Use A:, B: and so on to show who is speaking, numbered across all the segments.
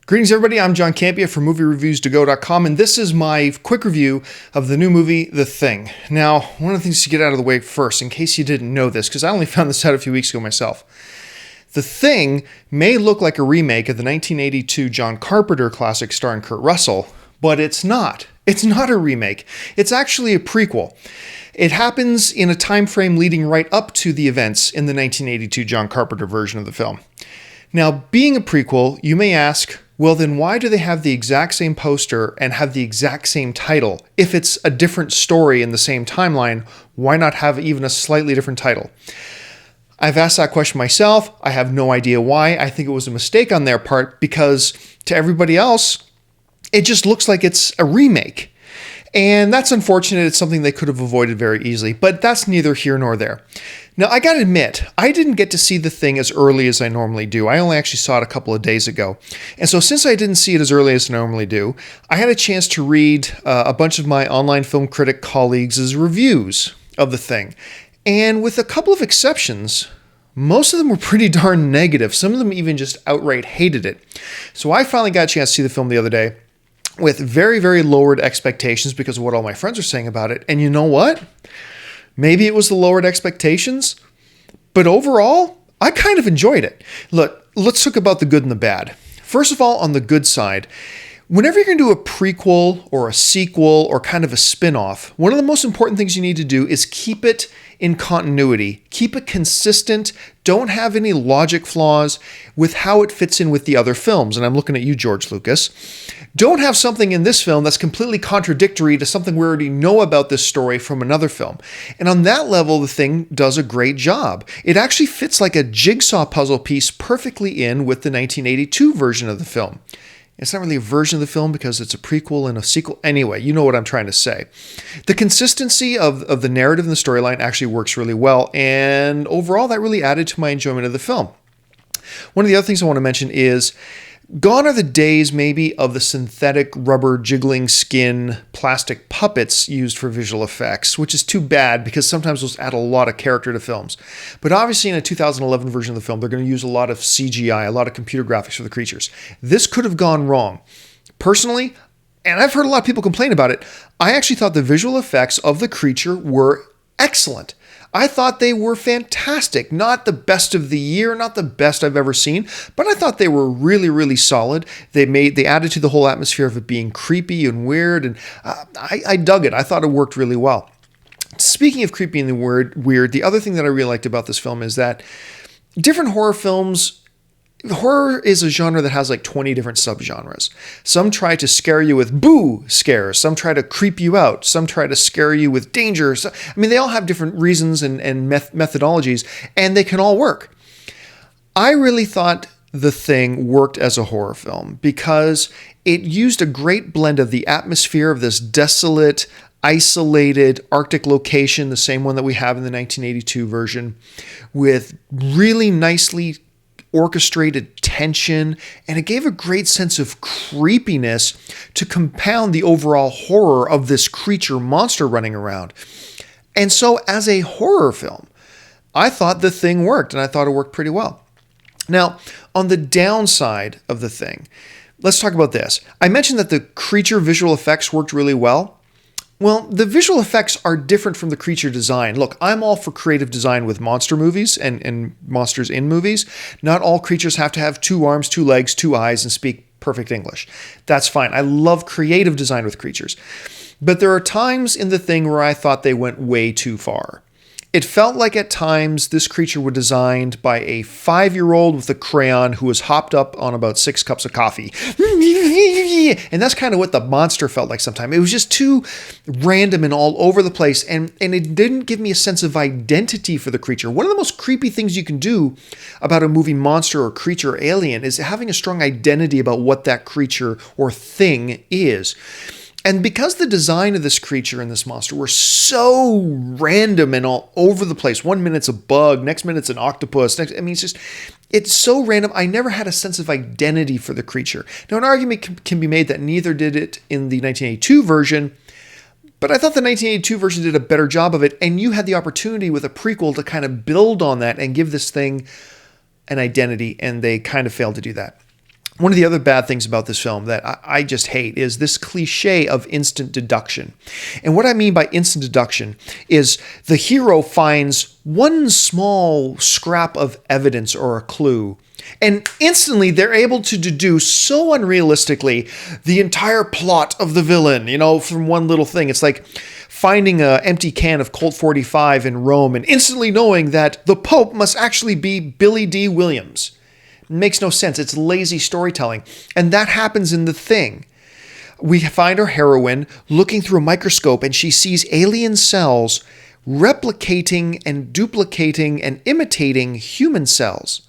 A: Greetings, everybody. I'm John Campea from MovieReviewsToGo.com, and this is my quick review of the new movie, The Thing. Now, one of the things to get out of the way first, in case you didn't know this, because I only found this out a few weeks ago myself. The Thing may look like a remake of the 1982 John Carpenter classic starring Kurt Russell, but it's not. It's not a remake. It's actually a prequel. It happens in a time frame leading right up to the events in the 1982 John Carpenter version of the film. Now, being a prequel, you may ask, well, then why do they have the exact same poster and have the exact same title? If it's a different story in the same timeline, why not have even a slightly different title? I've asked that question myself. I have no idea why. I think it was a mistake on their part because to everybody else, it just looks like it's a remake. And that's unfortunate. It's something they could have avoided very easily, but that's neither here nor there. Now, I gotta admit, I didn't get to see The Thing as early as I normally do. I only actually saw it a couple of days ago. And so since I didn't see it as early as I normally do, I had a chance to read a bunch of my online film critic colleagues' reviews of The Thing. And with a couple of exceptions, most of them were pretty darn negative. Some of them even just outright hated it. So I finally got a chance to see the film the other day with very, very lowered expectations because of what all my friends are saying about it. And you know what? Maybe it was the lowered expectations, but overall, I kind of enjoyed it. Look, let's talk about the good and the bad. First of all, on the good side, whenever you're going to do a prequel or a sequel or kind of a spin-off, one of the most important things you need to do is keep it in continuity. Keep it consistent. Don't have any logic flaws with how it fits in with the other films. And I'm looking at you, George Lucas. Don't have something in this film that's completely contradictory to something we already know about this story from another film. And on that level, The Thing does a great job. It actually fits like a jigsaw puzzle piece perfectly in with the 1982 version of the film. It's not really a version of the film because it's a prequel and a sequel. Anyway, you know what I'm trying to say. The consistency of the narrative and the storyline actually works really well. And overall, that really added to my enjoyment of the film. One of the other things I want to mention is gone are the days maybe of the synthetic rubber jiggling skin plastic puppets used for visual effects, which is too bad because sometimes those add a lot of character to films. But obviously in a 2011 version of the film, they're going to use a lot of CGI, a lot of computer graphics for the creatures. This could have gone wrong. Personally, and I've heard a lot of people complain about it, I actually thought the visual effects of the creature were excellent. I thought they were fantastic. Not the best of the year, not the best I've ever seen, but I thought they were really, really solid. They added to the whole atmosphere of it being creepy and weird, and I dug it. I thought it worked really well. Speaking of creepy and weird, the other thing that I really liked about this film is that different horror films, horror is a genre that has like 20 different subgenres. Some try to scare you with boo scares. Some try to creep you out. Some try to scare you with danger. They all have different reasons and methodologies, and they can all work. I really thought The Thing worked as a horror film because it used a great blend of the atmosphere of this desolate, isolated Arctic location, the same one that we have in the 1982 version, with really nicely orchestrated tension, and it gave a great sense of creepiness to compound the overall horror of this creature monster running around. And so as a horror film, I thought The Thing worked, and I thought it worked pretty well. Now, on the downside of The Thing, let's talk about this. I mentioned that the creature visual effects worked really well. Well, the visual effects are different from the creature design. Look, I'm all for creative design with monster movies and monsters in movies. Not all creatures have to have 2 arms, 2 legs, 2 eyes, and speak perfect English. That's fine. I love creative design with creatures. But there are times in The Thing where I thought they went way too far. It felt like at times this creature was designed by a 5-year-old with a crayon who was hopped up on about 6 cups of coffee. And that's kind of what the monster felt like sometimes. It was just too random and all over the place, and it didn't give me a sense of identity for the creature. One of the most creepy things you can do about a movie monster or creature or alien is having a strong identity about what that creature or thing is. And because the design of this creature and this monster were so random and all over the place, 1 minute it's a bug, next minute it's an octopus, it's so random, I never had a sense of identity for the creature. Now, an argument can be made that neither did it in the 1982 version, but I thought the 1982 version did a better job of it, and you had the opportunity with a prequel to kind of build on that and give this thing an identity, and they kind of failed to do that. One of the other bad things about this film that I just hate is this cliche of instant deduction. And what I mean by instant deduction is the hero finds one small scrap of evidence or a clue, and instantly they're able to deduce so unrealistically the entire plot of the villain, from one little thing. It's like finding an empty can of Colt 45 in Rome and instantly knowing that the Pope must actually be Billy D. Williams. It makes no sense. It's lazy storytelling. And that happens in The Thing. We find our heroine looking through a microscope and she sees alien cells replicating and duplicating and imitating human cells.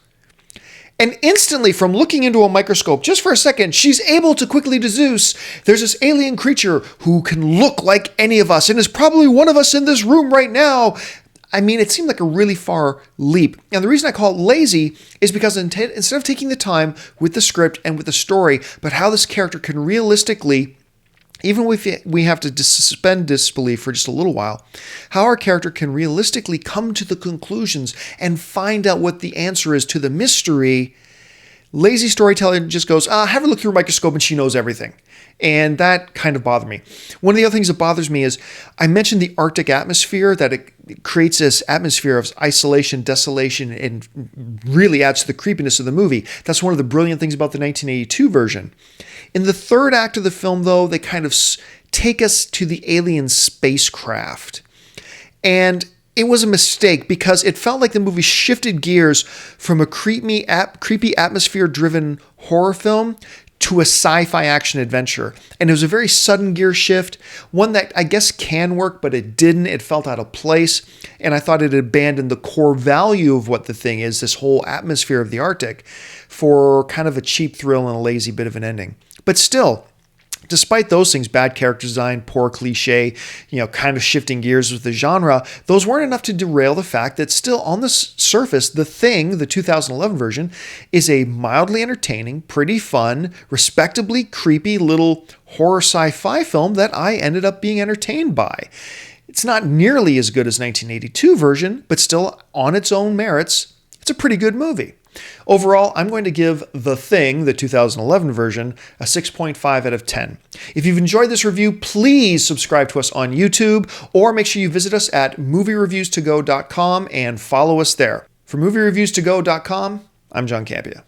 A: And instantly, from looking into a microscope, just for a second, she's able to quickly deduce there's this alien creature who can look like any of us and is probably one of us in this room right now. I mean, it seemed like a really far leap. And the reason I call it lazy is because instead of taking the time with the script and with the story, but how this character can realistically, even if we have to suspend disbelief for just a little while, how our character can realistically come to the conclusions and find out what the answer is to the mystery. Lazy storytelling just goes, have her look through a microscope and she knows everything. And that kind of bothered me. One of the other things that bothers me is I mentioned the Arctic atmosphere, that it creates this atmosphere of isolation, desolation, and really adds to the creepiness of the movie. That's one of the brilliant things about the 1982 version. In the third act of the film, though, they kind of take us to the alien spacecraft. And it was a mistake because it felt like the movie shifted gears from a creepy atmosphere-driven horror film to a sci-fi action adventure. And it was a very sudden gear shift, one that I guess can work, but it didn't. It felt out of place. And I thought it abandoned the core value of what The Thing is, this whole atmosphere of the Arctic, for kind of a cheap thrill and a lazy bit of an ending. But still, despite those things, bad character design, poor cliche, kind of shifting gears with the genre, those weren't enough to derail the fact that still on the surface, The Thing, the 2011 version, is a mildly entertaining, pretty fun, respectably creepy little horror sci-fi film that I ended up being entertained by. It's not nearly as good as 1982 version, but still on its own merits, it's a pretty good movie. Overall, I'm going to give The Thing, the 2011 version, a 6.5 out of 10. If you've enjoyed this review, please subscribe to us on YouTube or make sure you visit us at moviereviewstogo.com and follow us there. For moviereviewstogo.com, I'm John Campea.